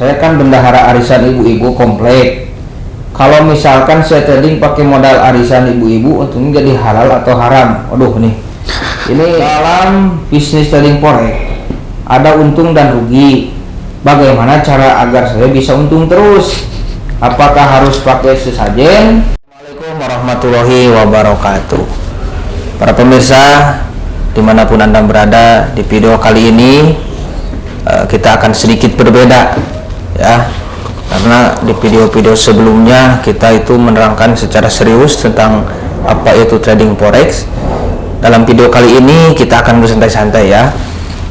Saya kan bendahara arisan ibu-ibu komplek. Kalau misalkan saya trading pakai modal arisan ibu-ibu, untungnya jadi halal atau haram? Waduh nih. Ini dalam bisnis trading forex ada untung dan rugi. Bagaimana cara agar saya bisa untung terus? Apakah harus pakai sesajen? Assalamualaikum warahmatullahi wabarakatuh. Para pemirsa, dimanapun Anda berada, di video kali ini kita akan sedikit berbeda ya, karena di video-video sebelumnya kita itu menerangkan secara serius tentang apa itu trading forex. Dalam video kali ini kita akan bersantai-santai ya,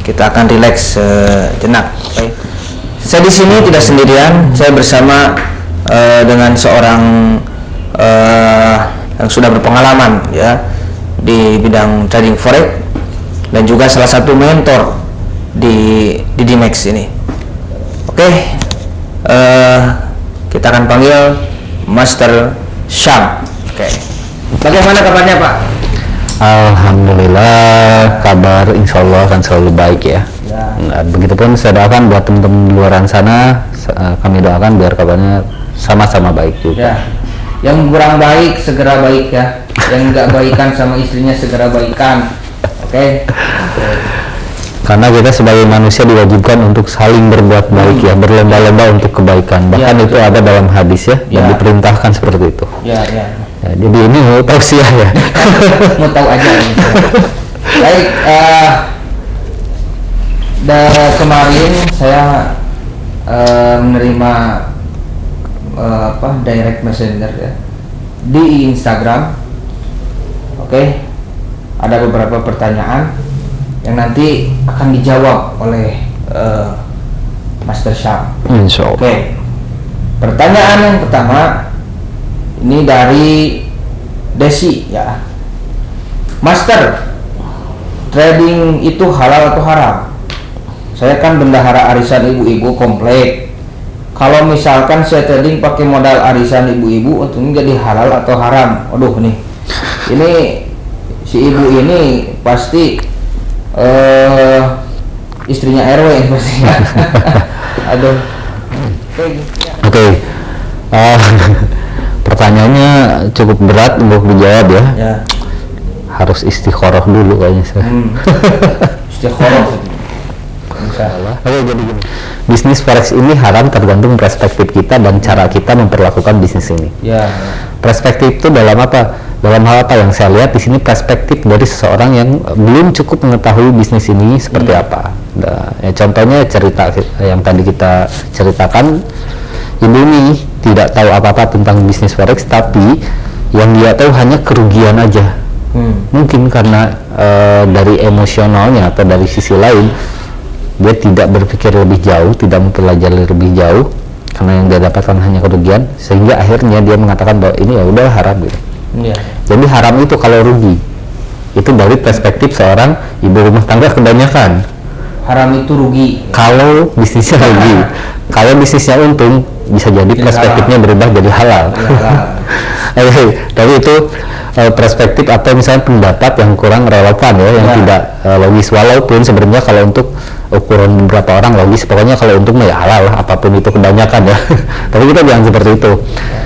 kita akan rileks sejenak. Okay. Saya di sini tidak sendirian, saya bersama dengan seorang yang sudah berpengalaman ya di bidang trading forex dan juga salah satu mentor di Dimax ini. Oke, kita akan panggil Master Syam. Oke, bagaimana kabarnya Pak? Alhamdulillah, kabar insya Allah akan selalu baik ya. Nah, begitupun saya doakan buat teman-teman di luar sana, kami doakan biar kabarnya sama-sama baik juga. Ya. Yang kurang baik segera baik ya, yang nggak baikan sama istrinya segera baikan. Oke. Karena kita sebagai manusia diwajibkan untuk saling berbuat baik ya, berlomba-lomba untuk kebaikan. Bahkan ya, itu ada dalam hadis ya, dan diperintahkan seperti itu. Ya. Jadi ini mau tausiah ya. Mau tahu aja. Gitu. Baik, kemarin saya menerima direct messenger ya di Instagram. Oke, ada beberapa pertanyaan yang nanti akan dijawab oleh Master Syam. Insya Allah. Oke, pertanyaan yang pertama ini dari Desi ya. Master, trading itu halal atau haram? Saya kan bendahara arisan ibu-ibu komplek. Kalau misalkan saya trading pakai modal arisan ibu-ibu, untungnya jadi halal atau haram? Waduh nih, ini si ibu ini pasti istrinya RW ini pasti. Aduh. Oke. Pertanyaannya cukup berat untuk dijawab ya. Harus istikharah dulu kayaknya saya. Istikharah. Insyaallah. Oke, jadi gini. Bisnis forex ini haram tergantung perspektif kita dan cara kita memperlakukan bisnis ini. Ya. Perspektif itu dalam apa? Dalam hal apa yang saya lihat di sini perspektif dari seseorang yang belum cukup mengetahui bisnis ini seperti apa. Nah, ya, contohnya cerita yang tadi kita ceritakan, ibu ini tidak tahu apa-apa tentang bisnis forex, tapi yang dia tahu hanya kerugian aja. Mungkin karena dari emosionalnya atau dari sisi lain dia tidak berpikir lebih jauh, tidak mempelajari lebih jauh, karena yang dia dapatkan hanya kerugian, sehingga akhirnya dia mengatakan bahwa ini ya udah haram gitu. Jadi haram itu kalau rugi, itu dari perspektif seorang ibu rumah tangga kebanyakan. Haram itu rugi kalau bisnisnya rugi. Kalau bisnisnya untung, bisa jadi perspektifnya berubah jadi halal. Tapi itu perspektif atau misalnya pendapat yang kurang relevan ya, yang tidak logis. Walaupun sebenarnya kalau untuk ukuran beberapa orang logis, pokoknya kalau untuk ya halal lah, apapun itu kebanyakan ya. Tapi kita jangan seperti itu.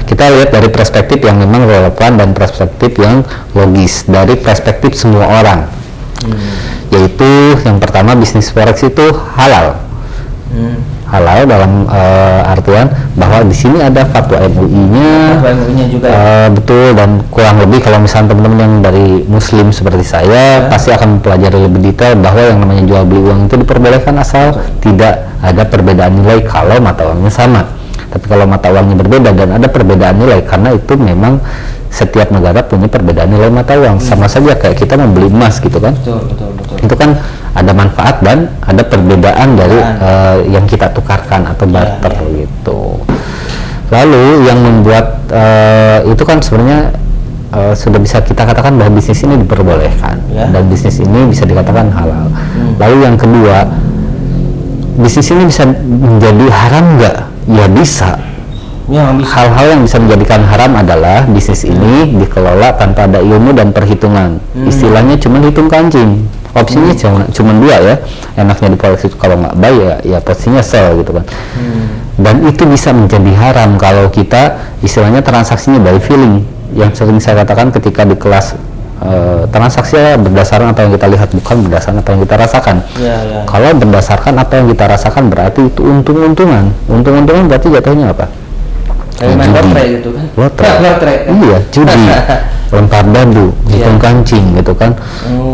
Kita lihat dari perspektif yang memang relevan dan perspektif yang logis dari perspektif semua orang. Yaitu yang pertama, bisnis forex itu halal. Halal dalam artian bahwa di sini ada fatwa MUI-nya, juga betul, dan kurang lebih kalau misalnya teman-teman yang dari muslim seperti saya pasti akan mempelajari lebih detail bahwa yang namanya jual beli uang itu diperbolehkan asal tidak ada perbedaan nilai kalau mata uangnya sama. Tapi kalau mata uangnya berbeda dan ada perbedaan nilai, karena itu memang setiap negara punya perbedaan nilai mata uang. Sama saja kayak kita membeli emas gitu kan. Betul. Itu kan ada manfaat dan ada perbedaan dari yang kita tukarkan atau barter gitu. Lalu yang membuat itu kan sebenarnya sudah bisa kita katakan bahwa bisnis ini diperbolehkan dan bisnis ini bisa dikatakan halal. Lalu yang kedua, bisnis ini bisa menjadi haram nggak? Ya bisa. Hal-hal yang bisa menjadikan haram adalah bisnis ini dikelola tanpa ada ilmu dan perhitungan. Istilahnya cuma hitung kancing. Opsinya cuma dua ya, enaknya di forex itu kalau nggak buy ya posisinya sell gitu kan. Dan itu bisa menjadi haram kalau kita istilahnya transaksinya by feeling, yang sering saya katakan ketika di kelas transaksi berdasarkan apa yang kita lihat, bukan berdasarkan apa yang kita rasakan. Kalau berdasarkan apa yang kita rasakan berarti itu untung-untungan berarti jatuhnya apa? Kayak main lotre gitu kan. Lotre. Iya, judi. Lempar dadu, hitung kancing gitu kan.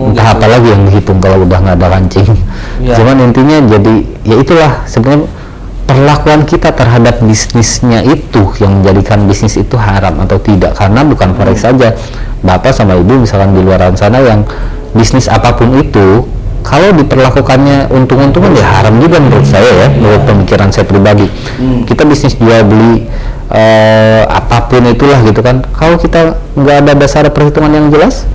Entah apa lagi yang dihitung kalau udah nggak ada kancing. Cuman intinya jadi ya itulah sebenarnya perlakuan kita terhadap bisnisnya itu yang menjadikan bisnis itu haram atau tidak, karena bukan forex saja, bapak sama ibu misalkan di luar sana yang bisnis apapun itu kalau diperlakukannya untung-untungan ya haram juga menurut saya ya, menurut pemikiran saya pribadi. Kita bisnis jual beli apapun itulah gitu kan, kalau kita nggak ada dasar perhitungan yang jelas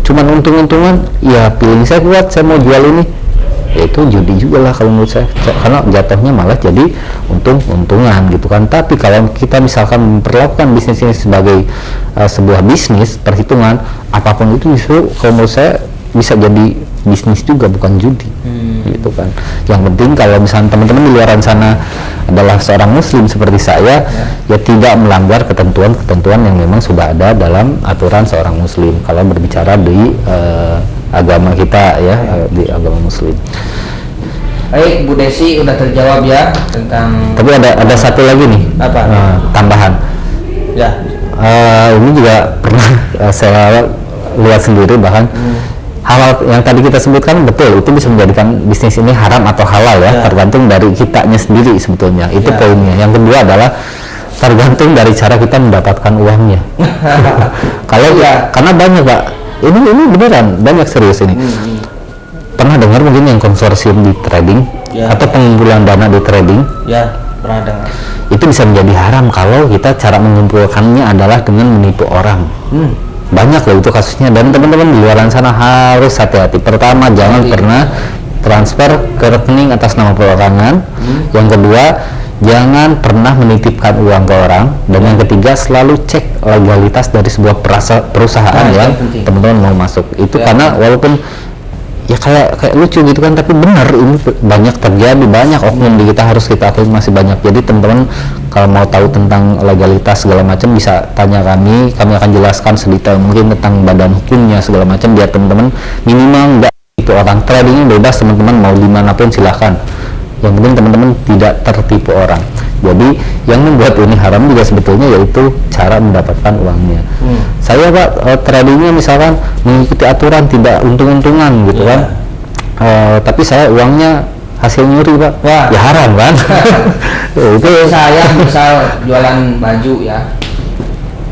cuman untung-untungan, ya pilih saya kuat saya mau jual ini, itu judi juga lah kalau menurut saya, karena jatuhnya malah jadi untung-untungan gitu kan. Tapi kalau kita misalkan memperlakukan bisnis ini sebagai sebuah bisnis perhitungan, apapun itu justru kalau menurut saya bisa jadi bisnis juga, bukan judi gitu kan. Yang penting kalau misalnya teman-teman di luar sana adalah seorang muslim seperti saya, ya tidak melanggar ketentuan-ketentuan yang memang sudah ada dalam aturan seorang muslim kalau berbicara di agama kita ya, di agama muslim. Baik, Bu Desi udah terjawab ya tentang. Tapi ada satu lagi nih, apa? Tambahan. Ya. Ini juga pernah saya lihat sendiri, bahkan hal yang tadi kita sebutkan betul, itu bisa menjadikan bisnis ini haram atau halal ya, tergantung dari kitanya sendiri sebetulnya. Itu poinnya. Yang kedua adalah tergantung dari cara kita mendapatkan uangnya. Kalau karena banyak Pak, ini beneran banyak serius ini. Pernah dengar mungkin yang konsorsium di trading atau pengumpulan dana di trading? Ya, pernah dengar. Itu bisa menjadi haram kalau kita cara mengumpulkannya adalah dengan menipu orang. Banyak loh itu kasusnya, dan teman-teman di luar sana harus hati-hati. Pertama, jangan pernah transfer ke rekening atas nama perorangan. Yang kedua, jangan pernah menitipkan uang ke orang. Dan yang ketiga, selalu cek legalitas dari sebuah perusahaan yang teman-teman mau masuk. Itu karena walaupun ya kayak lucu gitu kan, tapi benar ini banyak terjadi, banyak oknum di kita, harus kita akui masih banyak. Jadi teman-teman kalau mau tahu tentang legalitas segala macam bisa tanya kami akan jelaskan sedetail mungkin tentang badan hukumnya segala macam, biar teman-teman minimal enggak itu orang tradingnya bebas, teman-teman mau dimanapun silahkan, yang penting teman-teman tidak tertipu orang. Jadi yang membuat ini haram juga sebetulnya yaitu cara mendapatkan uangnya. Saya Pak tradingnya misalkan mengikuti aturan, tidak untung-untungan gitu kan, tapi saya uangnya hasil nyuri Pak, ya haram kan. Itu saya misal jualan baju ya,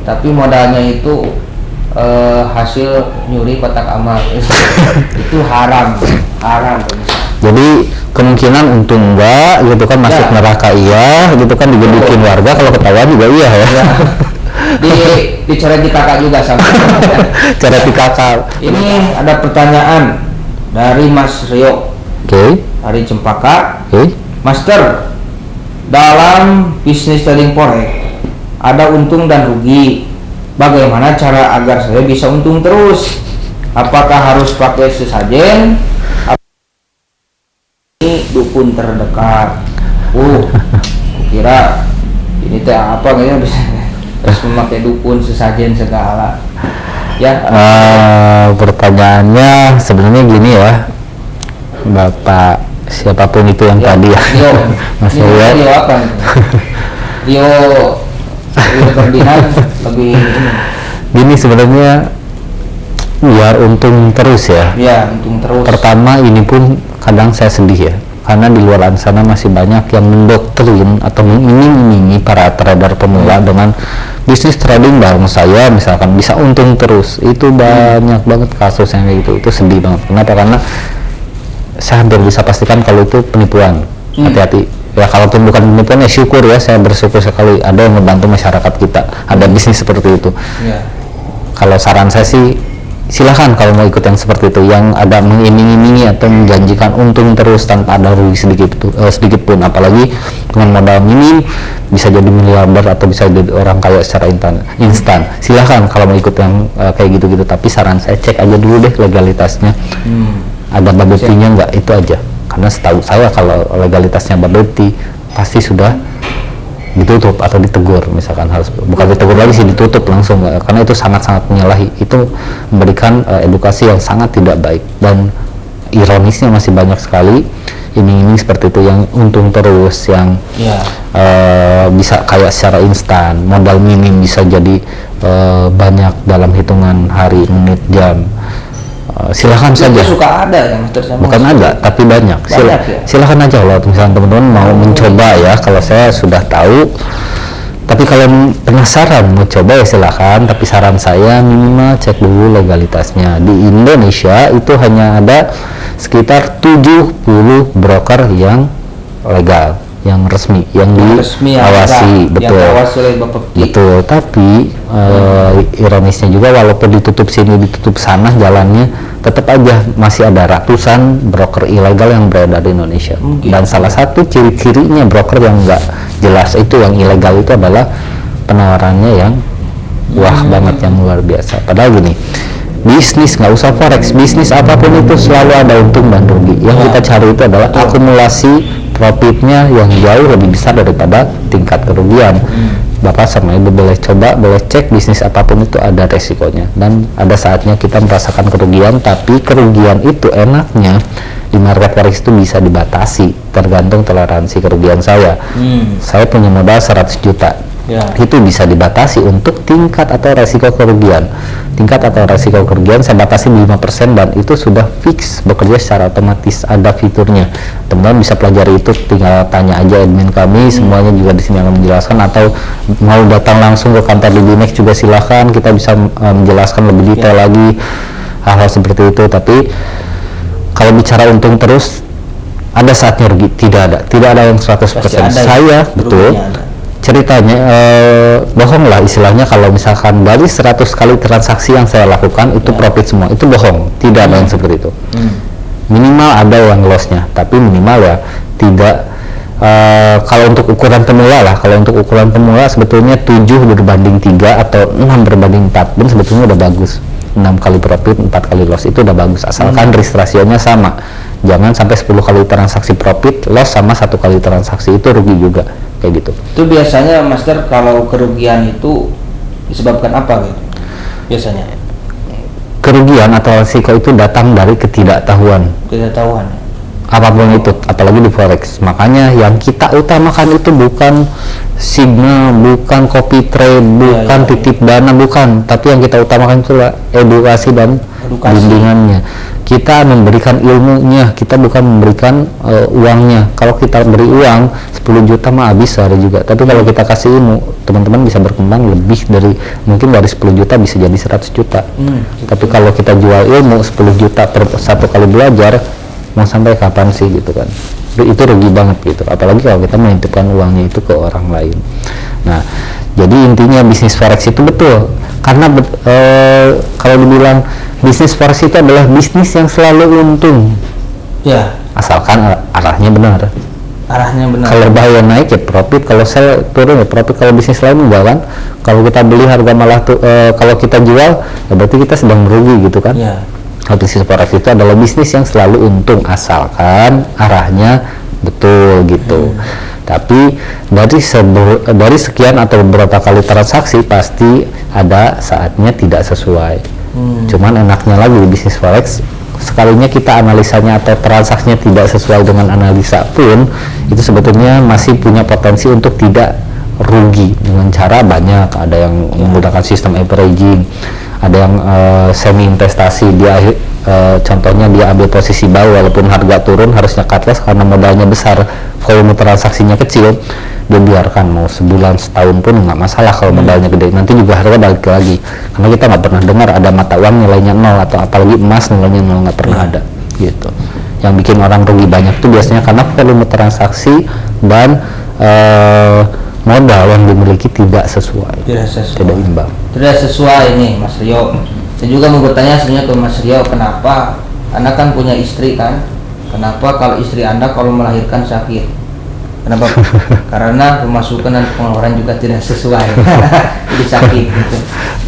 tapi modalnya itu hasil nyuri kotak amal, itu haram. Jadi kemungkinan untung enggak gitu kan, masuk neraka iya gitu kan, digebukin warga kalau ketahuan juga iya ya. Dicoret di kakak juga sama. Coret di kakak. Ini ada pertanyaan dari Mas Rio. Dari Cempaka. Master, dalam bisnis trading forex ada untung dan rugi. Bagaimana cara agar saya bisa untung terus? Apakah harus pakai sesajen? Ini dukun terdekat. Kira ini teh apa kayaknya bisa terus memakai dukun sesajen segala. Ya. Pertanyaannya sebenarnya gini ya, Bapak siapapun itu yang tadi ya. Mas Rio apa? Rio Ferdinand lebih gini sebenarnya, biar untung terus ya. Untung terus. Pertama ini pun kadang saya sedih ya, karena di luar sana masih banyak yang mendoktrin atau mengiming-imingi para trader pemula dengan bisnis trading bareng saya misalkan bisa untung terus. Itu banyak banget kasus yang kayak gitu. Itu sedih banget. Kenapa? Karena saya hampir bisa pastikan kalau itu penipuan. Hati-hati ya, kalaupun bukan penipuan ya syukur ya, saya bersyukur sekali ada yang membantu masyarakat kita, ada bisnis seperti itu. Kalau saran saya sih silahkan kalau mau ikut yang seperti itu, yang ada mengiming-imingi atau menjanjikan untung terus tanpa ada rugi sedikit pun, apalagi dengan modal minim bisa jadi miliarder atau bisa jadi orang kaya secara instan. Silahkan kalau mau ikut yang kayak gitu-gitu, tapi saran saya cek aja dulu deh legalitasnya. ada Bapepti-nya nggak, itu aja. Karena setahu saya kalau legalitasnya Bapepti pasti sudah ditutup atau ditegur, misalkan harus, bukan ditegur lagi sih, ditutup langsung, karena itu sangat-sangat menyalahi, itu memberikan edukasi yang sangat tidak baik. Dan ironisnya masih banyak sekali iming-iming seperti itu yang untung terus, yang bisa kayak secara instan, modal minim bisa jadi banyak dalam hitungan hari, menit, jam. Silahkan saja. Itu suka ada ya, Master? Bukan ada, tapi banyak. Ya? Silahkan aja kalau misalnya teman-teman mau mencoba ya. Kalau saya sudah tahu, tapi kalau penasaran mau coba ya silahkan. Tapi saran saya minimal cek dulu legalitasnya. Di Indonesia itu hanya ada sekitar 70 broker yang legal, yang resmi, yang diawasi, betul. Yang diawasi oleh Bapepti. Betul, tapi ironisnya juga walaupun ditutup sini, ditutup sana jalannya, tetap aja masih ada ratusan broker ilegal yang beredar di Indonesia. Dan salah satu ciri-cirinya broker yang nggak jelas itu, yang ilegal itu adalah penawarannya yang wah banget, yang luar biasa. Padahal gini, bisnis nggak usah forex, bisnis apapun itu selalu ada untung dan rugi. Yang kita cari itu adalah akumulasi profitnya yang jauh lebih besar daripada tingkat kerugian. Bapak sama Ibu boleh coba, boleh cek bisnis apapun itu ada resikonya, dan ada saatnya kita merasakan kerugian. Tapi kerugian itu enaknya di market forex itu bisa dibatasi tergantung toleransi kerugian saya. Saya punya modal 100 juta, itu bisa dibatasi untuk tingkat atau resiko kerugian. Tingkat atau resiko kerugian saya batasi 5%, dan itu sudah fix bekerja secara otomatis, ada fiturnya. Teman-teman bisa pelajari itu, tinggal tanya aja admin kami, semuanya juga di sini akan menjelaskan. Atau mau datang langsung ke kantor di Binex juga silahkan, kita bisa menjelaskan lebih detail lagi hal-hal seperti itu. Tapi kalau bicara untung terus, ada saatnya rugi, tidak ada yang 100%. Saya betul ceritanya bohong lah istilahnya, kalau misalkan dari 100 kali transaksi yang saya lakukan itu profit semua, itu bohong, tidak ada yang seperti itu. Minimal ada yang lossnya, tapi minimal ya tidak. Kalau untuk ukuran pemula lah, kalau untuk ukuran pemula sebetulnya 7 berbanding 3 atau 6 berbanding 4 pun sebetulnya udah bagus. 6 kali profit, 4 kali loss itu udah bagus, asalkan risk ratio-nya sama. Jangan sampai 10 kali transaksi profit, loss sama 1 kali transaksi, itu rugi juga, kayak gitu. Itu biasanya Master kalau kerugian itu disebabkan apa gitu? Biasanya Kerugian atau risiko itu datang dari ketidaktahuan. Ketidaktahuan. Apapun itu, apalagi di forex. Makanya yang kita utamakan itu bukan signal, bukan copy trade, bukan titip dana, bukan. Tapi yang kita utamakan itu adalah edukasi dan bimbingannya. Kita memberikan ilmunya, kita bukan memberikan uangnya. Kalau kita beri uang 10 juta mah habis sehari juga. Tapi kalau kita kasih ilmu, teman-teman bisa berkembang lebih dari, mungkin dari 10 juta bisa jadi 100 juta. Tapi kalau kita jual ilmu 10 juta per satu kali belajar, mau sampai kapan sih gitu kan? Itu rugi banget gitu. Apalagi kalau kita menitipkan uangnya itu ke orang lain. Nah, jadi intinya bisnis forex itu betul, karena kalau dibilang bisnis forex itu adalah bisnis yang selalu untung. Ya. Asalkan arahnya benar. Arahnya benar. Kalau bahaya naik ya profit, kalau saya turun ya profit. Kalau bisnis lain enggak kan? Kalau kita beli harga malah kalau kita jual, ya berarti kita sedang merugi gitu kan? Ya. Kalau bisnis forex itu adalah bisnis yang selalu untung asalkan arahnya betul gitu. Tapi dari sekian atau beberapa kali transaksi pasti ada saatnya tidak sesuai. Cuman enaknya lagi di bisnis forex, sekalinya kita analisanya atau transaksinya tidak sesuai dengan analisa pun, itu sebetulnya masih punya potensi untuk tidak rugi dengan cara banyak. Ada yang menggunakan sistem averaging, ada yang semi investasi, dia contohnya dia ambil posisi bawah walaupun harga turun, harusnya cut loss karena modalnya besar, volume transaksinya kecil, dia biarkan mau sebulan setahun pun nggak masalah kalau modalnya gede, nanti juga harga balik lagi. Karena kita nggak pernah dengar ada mata uang nilainya 0 atau apalagi emas nilainya 0, nggak pernah ada gitu. Yang bikin orang rugi banyak tuh biasanya karena volume transaksi dan modal yang dimiliki tidak sesuai, tidak imbang, tidak sesuai. Nih Mas Rio, saya juga mau bertanya sebenarnya ke Mas Rio, kenapa Anda kan punya istri kan, kenapa kalau istri Anda kalau melahirkan sakit, kenapa? Karena pemasukan dan pengeluaran juga tidak sesuai. Jadi sakit gitu.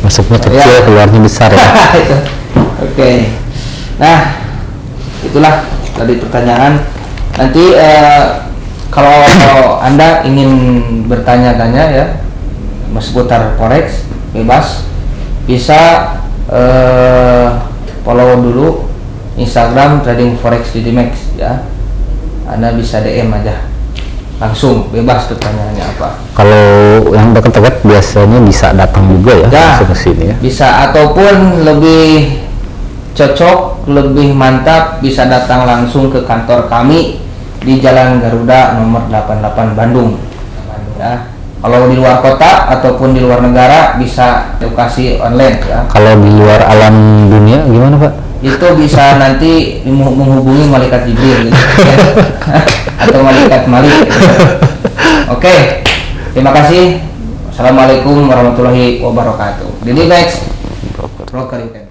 Masuknya kecil, keluarnya besar ya. Oke. Nah, Itulah tadi pertanyaan. Nanti kalau Anda ingin bertanya-tanya ya seputar forex, bebas, bisa follow dulu Instagram Trading Forex Didimax ya. Anda bisa DM aja, langsung bebas pertanyaannya apa. Kalau yang dekat-dekat biasanya bisa datang juga ya, langsung ke sini ya. Bisa, ataupun lebih cocok, lebih mantap bisa datang langsung ke kantor kami di Jalan Garuda nomor 88 Bandung. Ya. Kalau di luar kota ataupun di luar negara bisa edukasi online ya. Kalau di luar alam dunia gimana Pak? Itu bisa nanti menghubungi malaikat Jibril gitu, ya. Atau malaikat Malik gitu. Oke, terima kasih. Assalamualaikum warahmatullahi wabarakatuh. Didimax Broker Internet.